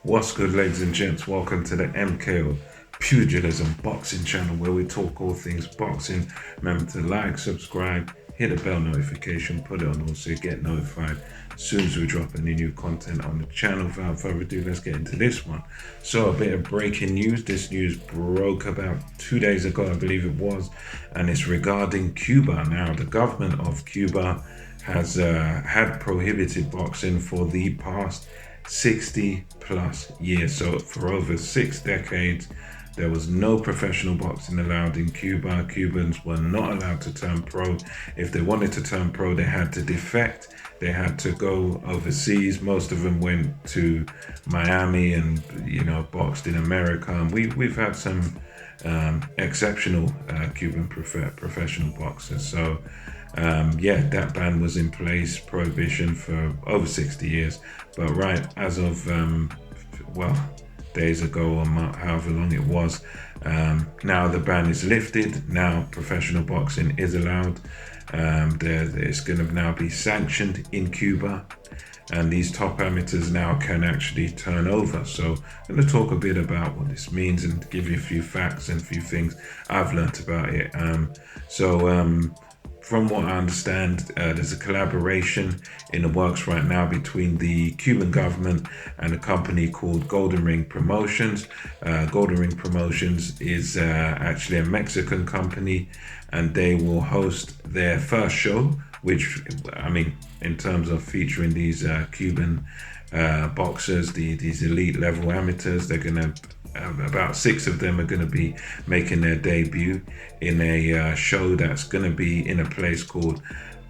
What's good, ladies and gents? Welcome to the MKO Pugilism Boxing channel, where we talk all things boxing. Remember to like, subscribe, hit the bell notification, put it on all so you get notified as soon as we drop any new content on the channel. Without further ado, let's get into this one. So, a bit of breaking news. This news broke about 2 days ago, I believe it was, and it's regarding Cuba. Now, the government of Cuba has had prohibited boxing for the past 60 plus years. So for over 6 decades, there was no professional boxing allowed in Cuba. Cubans were not allowed to turn pro. If they wanted to turn pro, they had to defect. They had to go overseas. Most of them went to Miami and, boxed in America. And we've had some exceptional Cuban professional boxers. So that ban was in place, prohibition for over 60 years. But right as of, days ago or however long it was, now the ban is lifted. Now professional boxing is allowed. It's going to now be sanctioned in Cuba. And these top amateurs now can actually turn over. So I'm going to talk a bit about what this means and give you a few facts and a few things I've learnt about it. From what I understand, there's a collaboration in the works right now between the Cuban government and a company called Golden Ring Promotions. Golden Ring Promotions is actually a Mexican company, and they will host their first show, which, in terms of featuring these Cuban boxers, these elite level amateurs, they're going to about 6 of them are going to be making their debut in a show that's going to be in a place called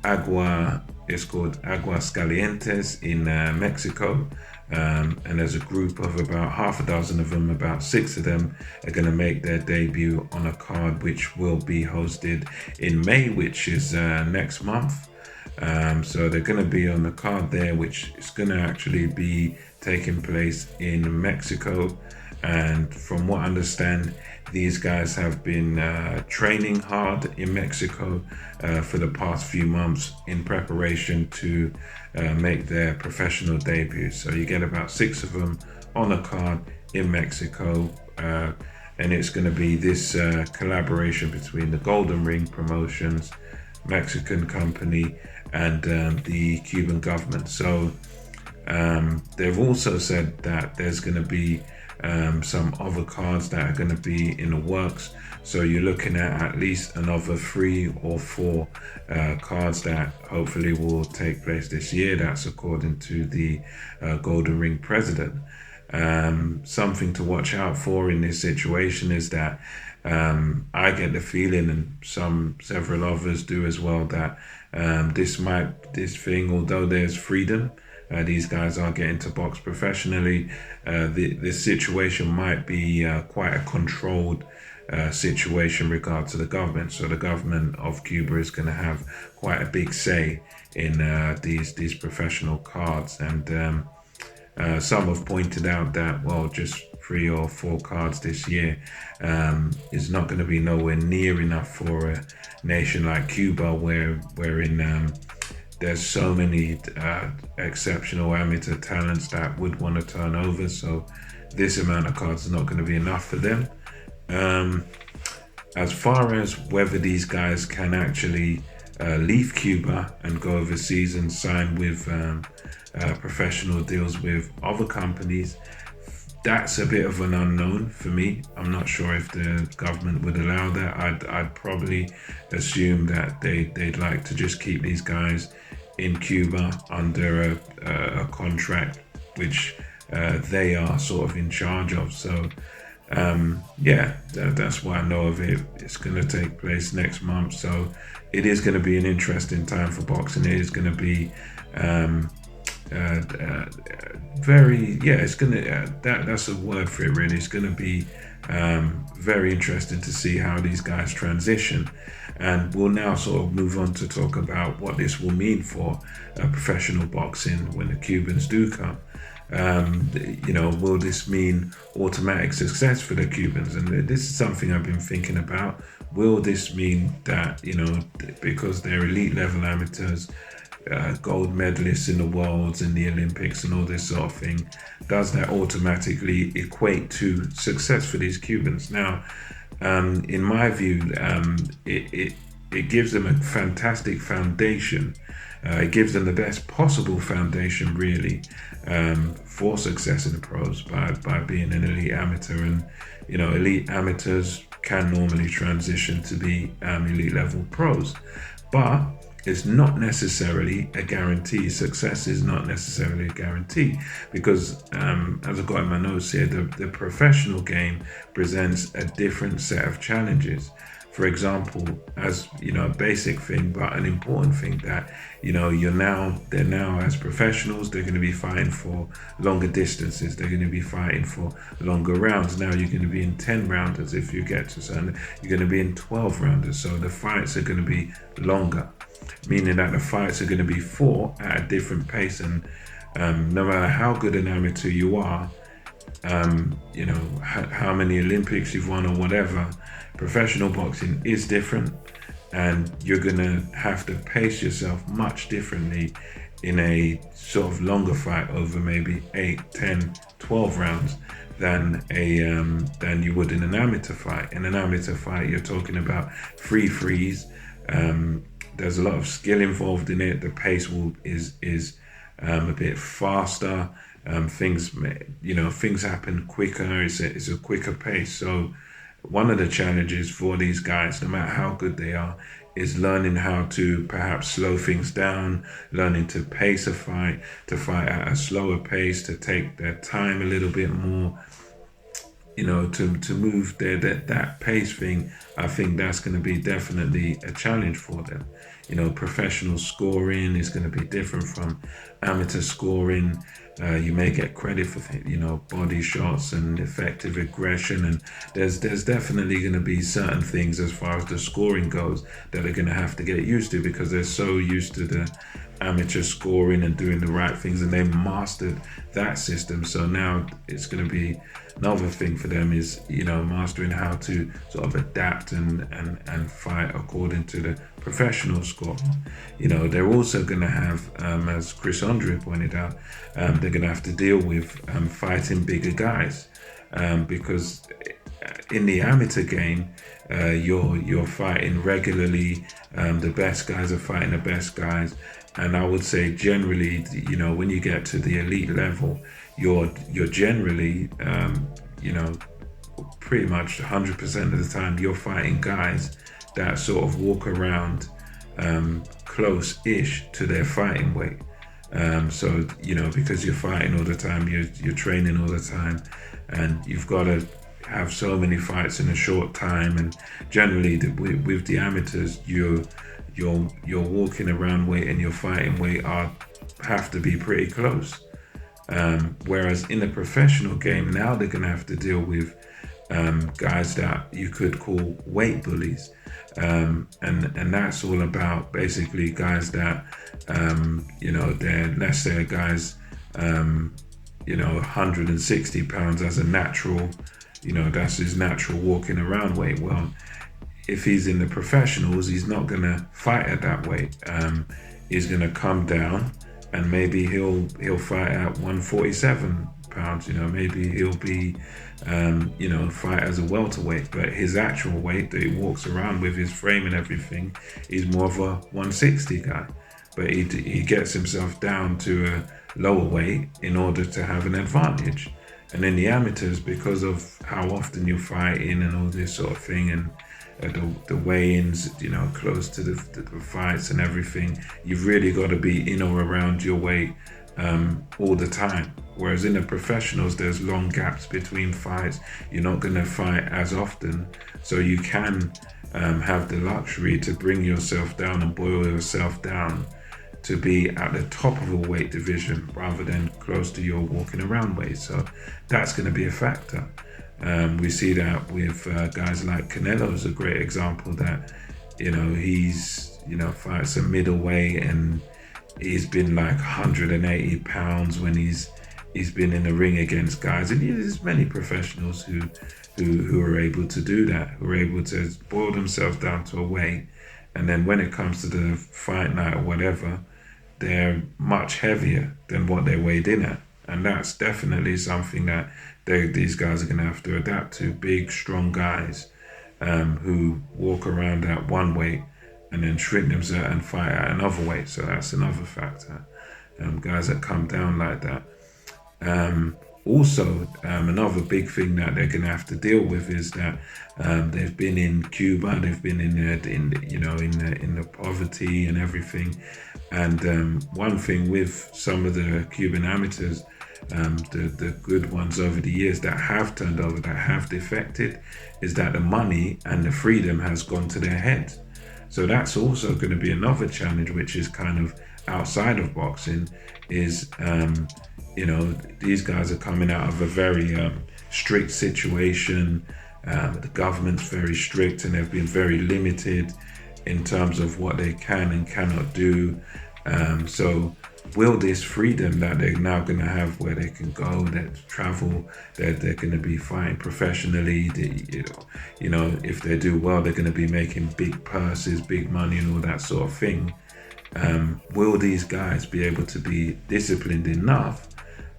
Aguascalientes in Mexico. And there's a group of about half a dozen of them, about 6 of them are going to make their debut on a card which will be hosted in May, which is next month. So they're going to be on the card there, which is going to actually be taking place in Mexico. And from what I understand, these guys have been training hard in Mexico for the past few months in preparation to make their professional debut. So you get about 6 of them on a card in Mexico. And it's going to be this collaboration between the Golden Ring Promotions, Mexican company, and the Cuban government. So they've also said that there's going to be some other cards that are going to be in the works. So you're looking at least another 3 or 4 cards that hopefully will take place this year. That's according to the Golden Ring president. Something to watch out for in this situation is that I get the feeling, and several others do as well, that this thing, although there's freedom, these guys are getting to box professionally. This situation might be quite a controlled situation in regard to the government. So the government of Cuba is going to have quite a big say in these professional cards. And some have pointed out that, just 3 or 4 cards this year is not going to be nowhere near enough for a nation like Cuba, wherein there's so many exceptional amateur talents that would want to turn over. So this amount of cards is not going to be enough for them. As far as whether these guys can actually leave Cuba and go overseas and sign with professional deals with other companies, that's a bit of an unknown for me. I'm not sure if the government would allow that. I'd probably assume that they'd like to just keep these guys in Cuba under a contract which they are sort of in charge of. So that's what I know of it. It's going to take place next month, so it is going to be an interesting time for boxing. It is going to be it's gonna that's a word for it, really. It's gonna be very interesting to see how these guys transition, and we'll now sort of move on to talk about what this will mean for professional boxing when the Cubans do come. Will this mean automatic success for the Cubans? And this is something I've been thinking about. Will this mean that, because they're elite level amateurs, gold medalists in the Worlds and the Olympics and all this sort of thing, does that automatically equate to success for these Cubans? Now, in my view, it gives them a fantastic foundation. It gives them the best possible foundation, really, for success in the pros by being an elite amateur. And elite amateurs can normally transition to be elite level pros, but it's not necessarily a guarantee. Success is not necessarily a guarantee because, as I've got in my notes here, the professional game presents a different set of challenges. For example, as a basic thing, but an important thing, that they're now as professionals, they're going to be fighting for longer distances. They're going to be fighting for longer rounds. Now you're going to be in 10 rounders. If you get to certain, you're going to be in 12 rounders. So the fights are going to be longer, meaning that the fights are going to be fought at a different pace. And no matter how good an amateur you are, how many Olympics you've won or whatever, professional boxing is different, and you're gonna have to pace yourself much differently in a sort of longer fight over maybe 8, 10, 12 rounds than you would in an amateur fight. In an amateur fight, you're talking about free freeze. There's a lot of skill involved in it. The pace is a bit faster. Things happen quicker. It's a quicker pace. So one of the challenges for these guys, no matter how good they are, is learning how to perhaps slow things down, learning to pace a fight, to fight at a slower pace, to take their time a little bit more, to move that pace thing. I think that's going to be definitely a challenge for them. Professional scoring is going to be different from amateur scoring. You may get credit for body shots and effective aggression, and there's definitely going to be certain things as far as the scoring goes that are going to have to get used to, because they're so used to the amateur scoring and doing the right things, and they mastered that system. So now it's going to be another thing for them is mastering how to sort of adapt and fight according to the professional score. They're also going to have, as Chris Andre pointed out, they're going to have to deal with fighting bigger guys, because in the amateur game, you're fighting regularly. The best guys are fighting the best guys, and I would say generally, when you get to the elite level, you're generally, pretty much 100% of the time you're fighting guys that sort of walk around close-ish to their fighting weight. So because you're fighting all the time, you're training all the time, and you've got to have so many fights in a short time. And generally, with the amateurs, you're walking around weight and your fighting weight have to be pretty close. Whereas in the professional game, now they're going to have to deal with guys that you could call weight bullies. And that's all about basically guys that, they're, let's say, guys, 160 pounds as a natural, that's his natural walking around weight. Well, if he's in the professionals, he's not going to fight at that weight. He's going to come down, and maybe he'll fight at 147 pounds. Maybe he'll be, fight as a welterweight, but his actual weight that he walks around with, his frame and everything, he's more of a 160 guy. But he gets himself down to a lower weight in order to have an advantage. And then the amateurs, because of how often you're fighting and all this sort of thing, and the weigh-ins, close to the fights and everything, you've really got to be in or around your weight all the time. Whereas in the professionals, there's long gaps between fights. You're not going to fight as often, so you can have the luxury to bring yourself down and boil yourself down to be at the top of a weight division rather than close to your walking around weight. So that's going to be a factor. We see that with guys like Canelo's a great example, that he's fights a middleweight, and he's been like 180 pounds when he's he's been in the ring against guys, and there's many professionals who are able to do that, who are able to boil themselves down to a weight, and then when it comes to the fight night or whatever, they're much heavier than what they weighed in at. And that's definitely something that these guys are going to have to adapt to. Big, strong guys who walk around at one weight and then shrink themselves and fight at another weight. So that's another factor. Guys that come down like that. Also, another big thing that they're going to have to deal with is that they've been in Cuba, they've been in the poverty and everything. And one thing with some of the Cuban amateurs, the good ones over the years that have turned over, that have defected, is that the money and the freedom has gone to their head. So that's also going to be another challenge, which is kind of outside of boxing, is these guys are coming out of a very strict situation. The government's very strict, and they've been very limited in terms of what they can and cannot do. So will this freedom that they're now going to have, where they can go, they travel, they're going to be fighting professionally, if they do well, they're going to be making big purses, big money and all that sort of thing. Will these guys be able to be disciplined enough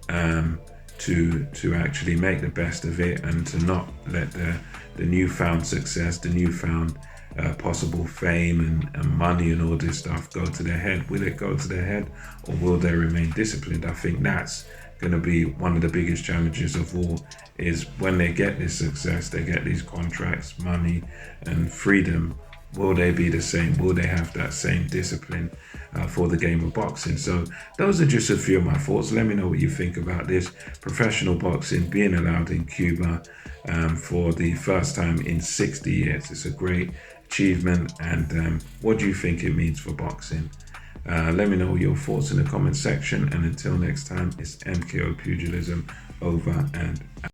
to actually make the best of it, and to not let the newfound success, the newfound possible fame and money and all this stuff go to their head? Will it go to their head, or will they remain disciplined? I think that's going to be one of the biggest challenges of all, is when they get this success, they get these contracts, money and freedom, will they be the same? Will they have that same discipline for the game of boxing? So those are just a few of my thoughts. Let me know what you think about this. Professional boxing being allowed in Cuba for the first time in 60 years. It's a great achievement. And what do you think it means for boxing? Let me know your thoughts in the comment section. And until next time, it's MKO Pugilism, over and out.